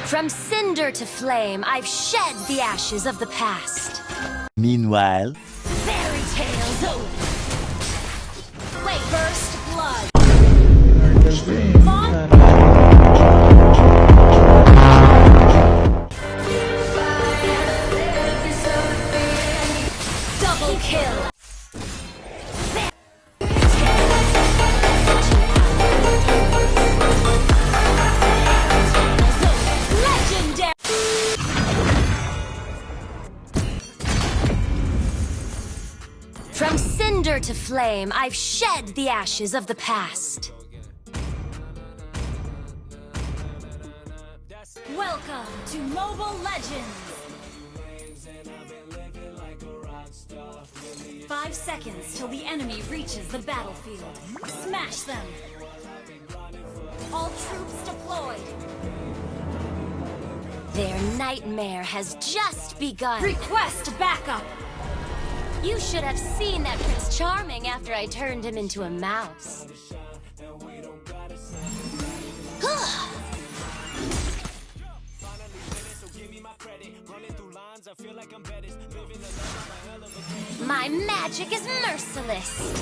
From cinder to flame, I've shed the ashes of the past. Meanwhile, Fairy tales over. Wait, first blood. Double kill. From cinder to flame, I've shed the ashes of the past. Welcome to Mobile Legends! 5 seconds till the enemy reaches the battlefield. Smash them! All troops deployed! Their nightmare has just begun. Request backup! You should have seen that Prince Charming after I turned him into a mouse. My magic is merciless.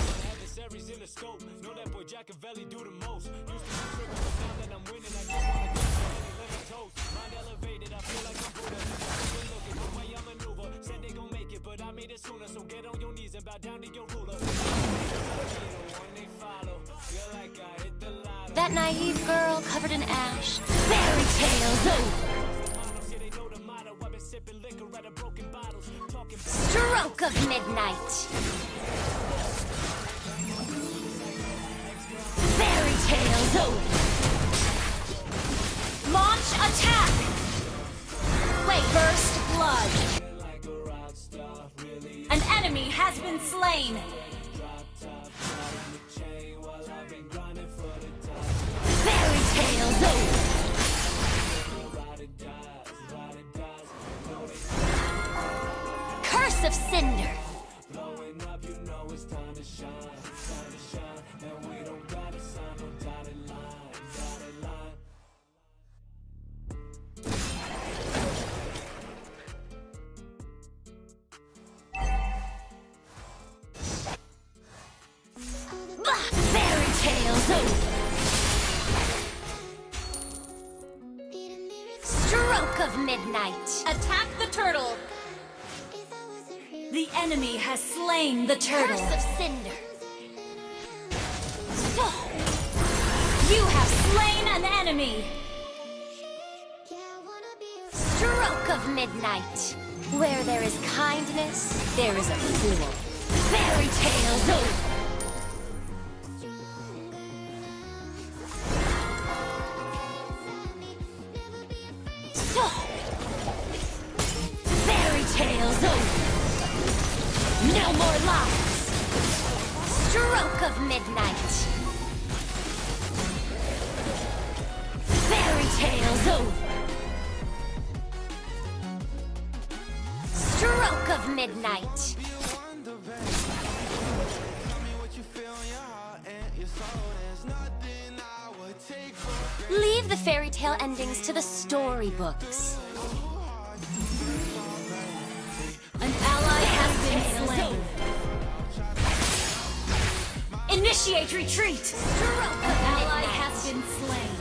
That naive girl covered in ash. Fairy tales over. Stroke of midnight. Fairy tales over. Launch attack. Wait, first blood. An enemy has been slain. Fairy tales over. Curse of Cinder. Fairy tales over. Stroke of midnight. Attack the turtle. The enemy has slain the turtle. Curse of Cinder. You have slain an enemy. Stroke of midnight. Where there is kindness, there is a fool. Fairy tales over. Fairy tales over. No more lies! Stroke of midnight! Fairy tales over! Stroke of midnight! Leave the fairy tale endings to the storybooks. An ally has been slain. Initiate retreat! An ally has been slain.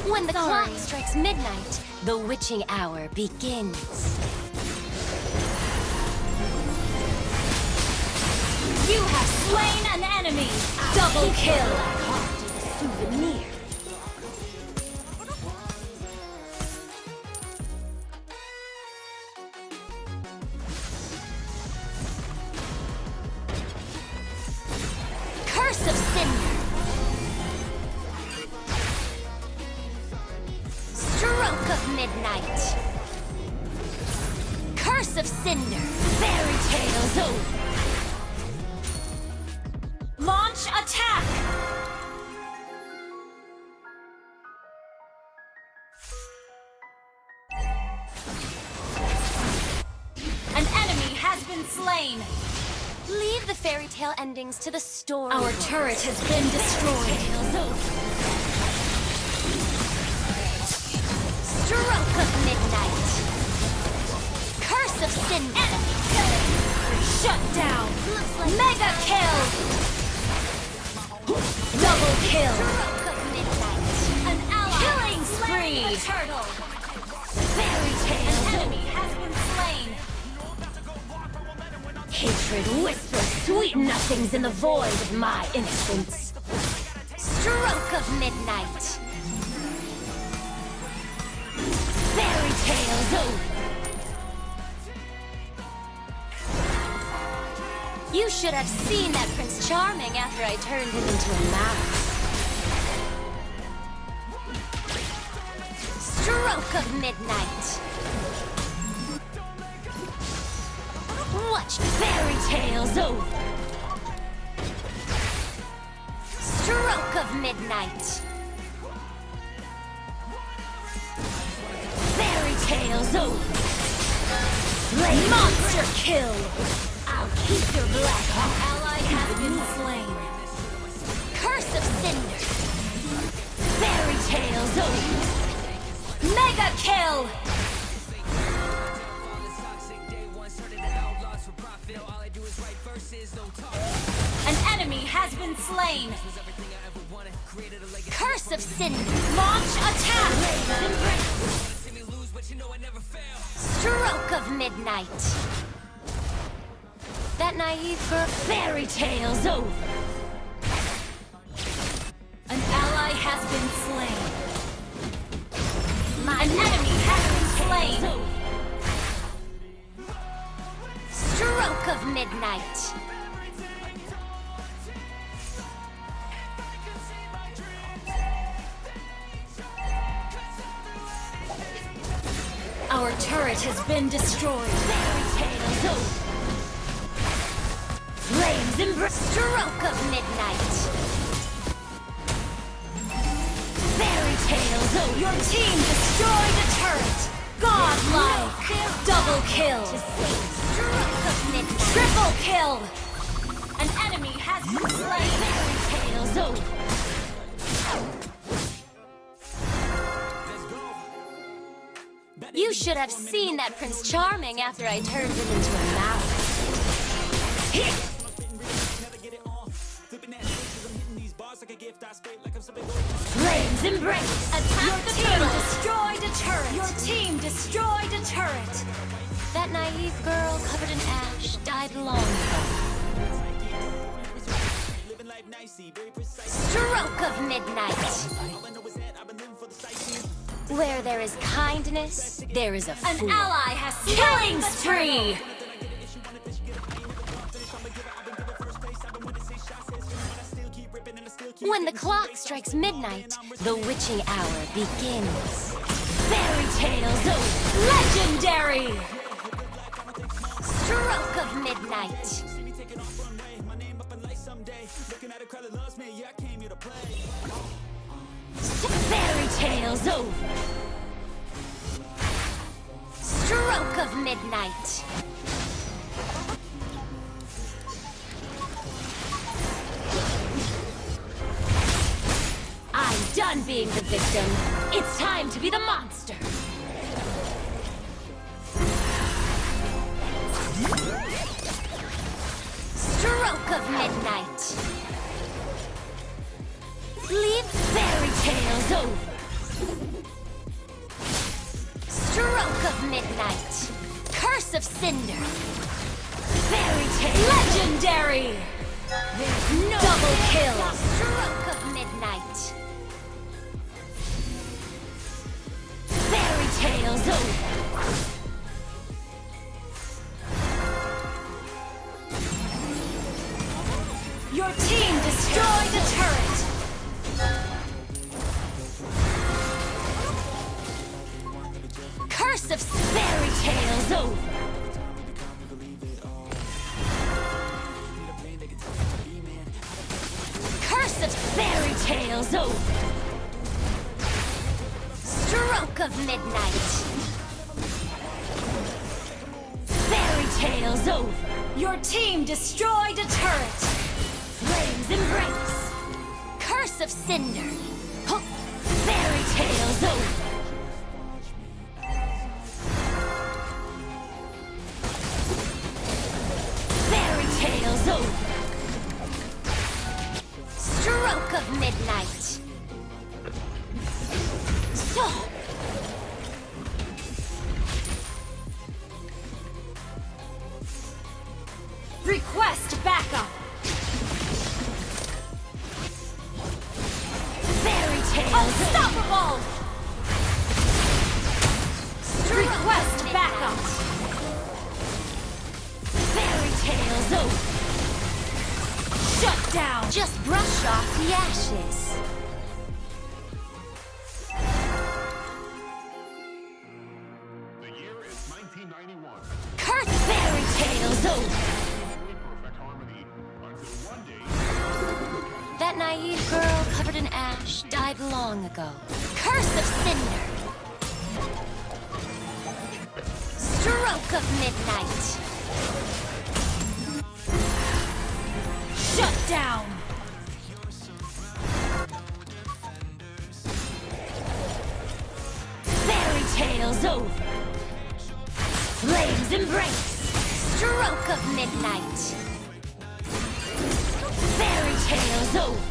When the clock strikes midnight, the witching hour begins. You have slain an enemy! Double kill! Heart is a souvenir. Curse of Cinder. Stroke of midnight. Curse of Cinder. Fairy tales over. Launch attack. An enemy has been slain. Leave the fairy tale endings to the story. Our turret has been destroyed. Stroke of midnight. Curse of Cinder. Enemy killing. Shut down. Looks like Mega kill. Double kill. Stroke of midnight. An ally. Killing spree. spree. Turtle. Fairy tale. An enemy has been slain. Hatred whispers sweet nothings in the void of my innocence. Stroke of midnight. Fairy tales over. You should have seen that Prince Charming after I turned him into a mouse. Stroke of midnight. Watch Fairy tales over. Stroke of midnight. Fairy tales over. Monster kill. I'll keep your black heart. Ally has been slain. Curse of Cinder. Fairy tales over. Mega kill. An enemy has been slain. Curse of Cinder. Launch attack. Stroke of midnight. That naive girl. Fairy tales over. An ally has been slain. An enemy has been slain. Stroke of midnight. Our turret has been destroyed. Fairy tales over. Flames embrace. Stroke of midnight. Fairy tales over. Your team destroyed a turret. Godlike. Double kill. Stroke of midnight. Triple kill. An enemy has been slain. Fairy tales over. You should have seen that Prince Charming after I turned him into a mouse. Flames embrace. Attack the turtle. Destroyed a turret. Your team destroyed a turret. That naive girl covered in ash died long ago. Stroke of midnight. Where there is kindness, there is a An fool. ally has killing spree. When the clock strikes midnight, the witching hour begins. Fairy tales over. Legendary. Stroke of midnight. Fairy tales over. Stroke of midnight. I'm done being the victim. It's time to be the monster. Stroke of midnight. Leave fairy tales over. Stroke of midnight. Curse of Cinder. Fairy tale. Legendary. There's no double kill. Stroke of midnight. Fairy tales over. Your team destroyed a turret. Curse of Fairy tales over. Curse of Fairy tales over. Stroke of midnight. Fairy tales over. Your team destroyed a turret! Flames embrace! Curse of Cinder! Fairy tales over! Fairy tales over! Stroke of midnight! So! Request backup! Fairy tales! Unstoppable! Request backup! Fairy tales over! Shut down! Just brush off the ashes. The year is 1991. Curse Fairy tales over! Perfect harmony until one day. That naive girl covered in ash died long ago. Curse of Cinder! Stroke of midnight! Shut down! Fairy tales over! Flames embrace! Stroke of midnight! Fairy tales over!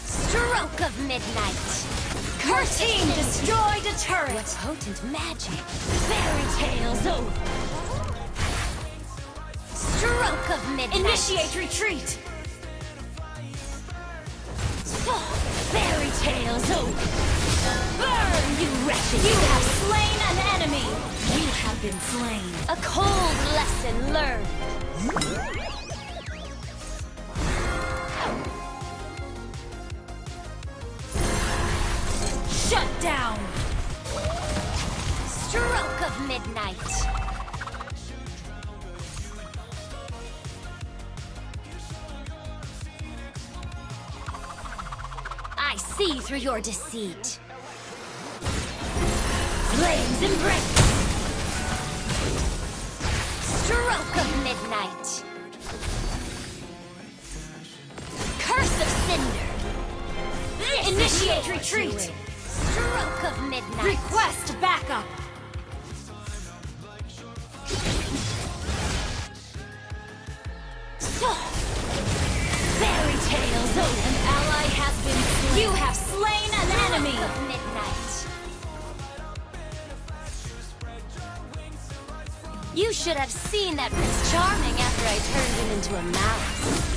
Stroke of midnight! Your team destroyed a turret! Potent magic! Fairy tales over! Stroke of midnight! Initiate retreat! Fairy tales over! Burn, you wretched! You have slain an enemy! You have been slain! A cold lesson learned! Shut down! Stroke of midnight! I see through your deceit. Flames embrace! Stroke of midnight! Curse of Cinder! Initiate retreat! Stroke of midnight! Request backup! Fairy tales over! An ally has been slain! You have slain an enemy! Stroke of midnight! You should have seen that Prince Charming after I turned him into a mouse.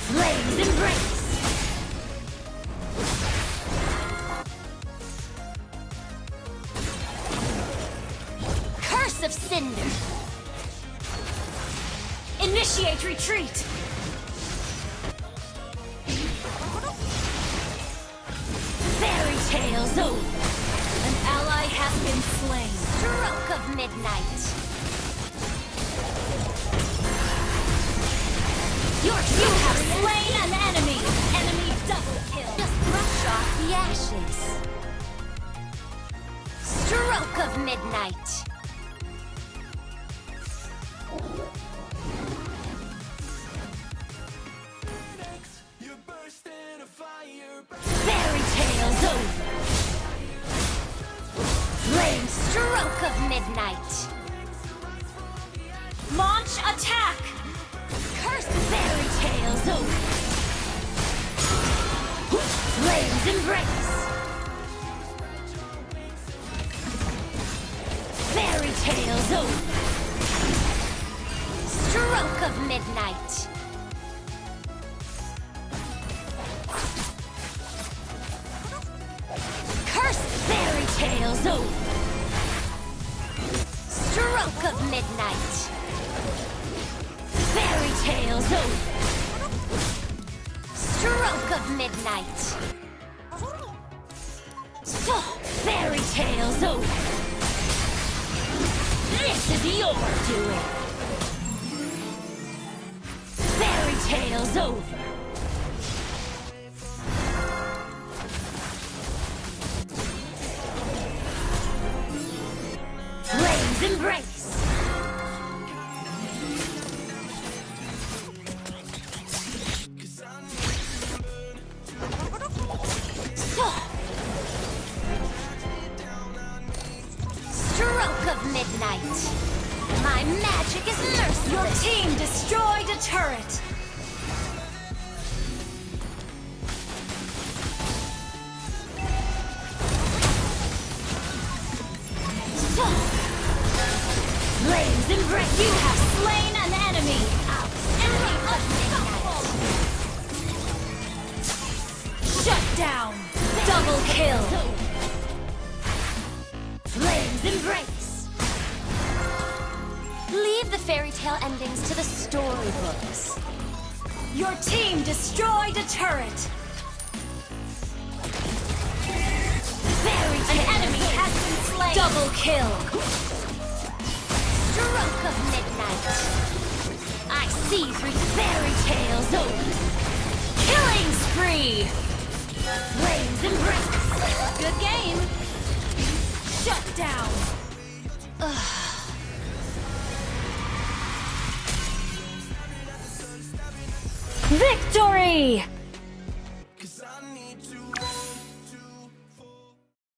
Flames embrace! Curse of Cinder! Initiate retreat! Fairy tales over! An ally has been slain! Stroke of midnight! You have slain an enemy! Enemy double kill! Just brush off the ashes. Stroke of midnight! Fairy tales over! Flames! Stroke of midnight! Launch attack! Curse Fairy tales over! Flames embrace! Fairy tales over! Stroke of midnight! Curse Fairy tales over! Stroke of midnight! Fairy tales over! Stroke of midnight! Fairy tales over! This is your doing! Fairy tales over! Flames embrace! Stroke of midnight. My magic is merciless. Your team destroyed a turret! Flames embrace! You have slain an enemy! Stroke of midnight. Shut down! Double kill! Flames embrace! Leave the fairy tale endings to the storybooks. Your team destroyed a turret! An enemy has been slain! Double kill! Stroke of midnight. I see through Fairy tales over! Killing spree! Flames embrace! good game. Shut down! Victory!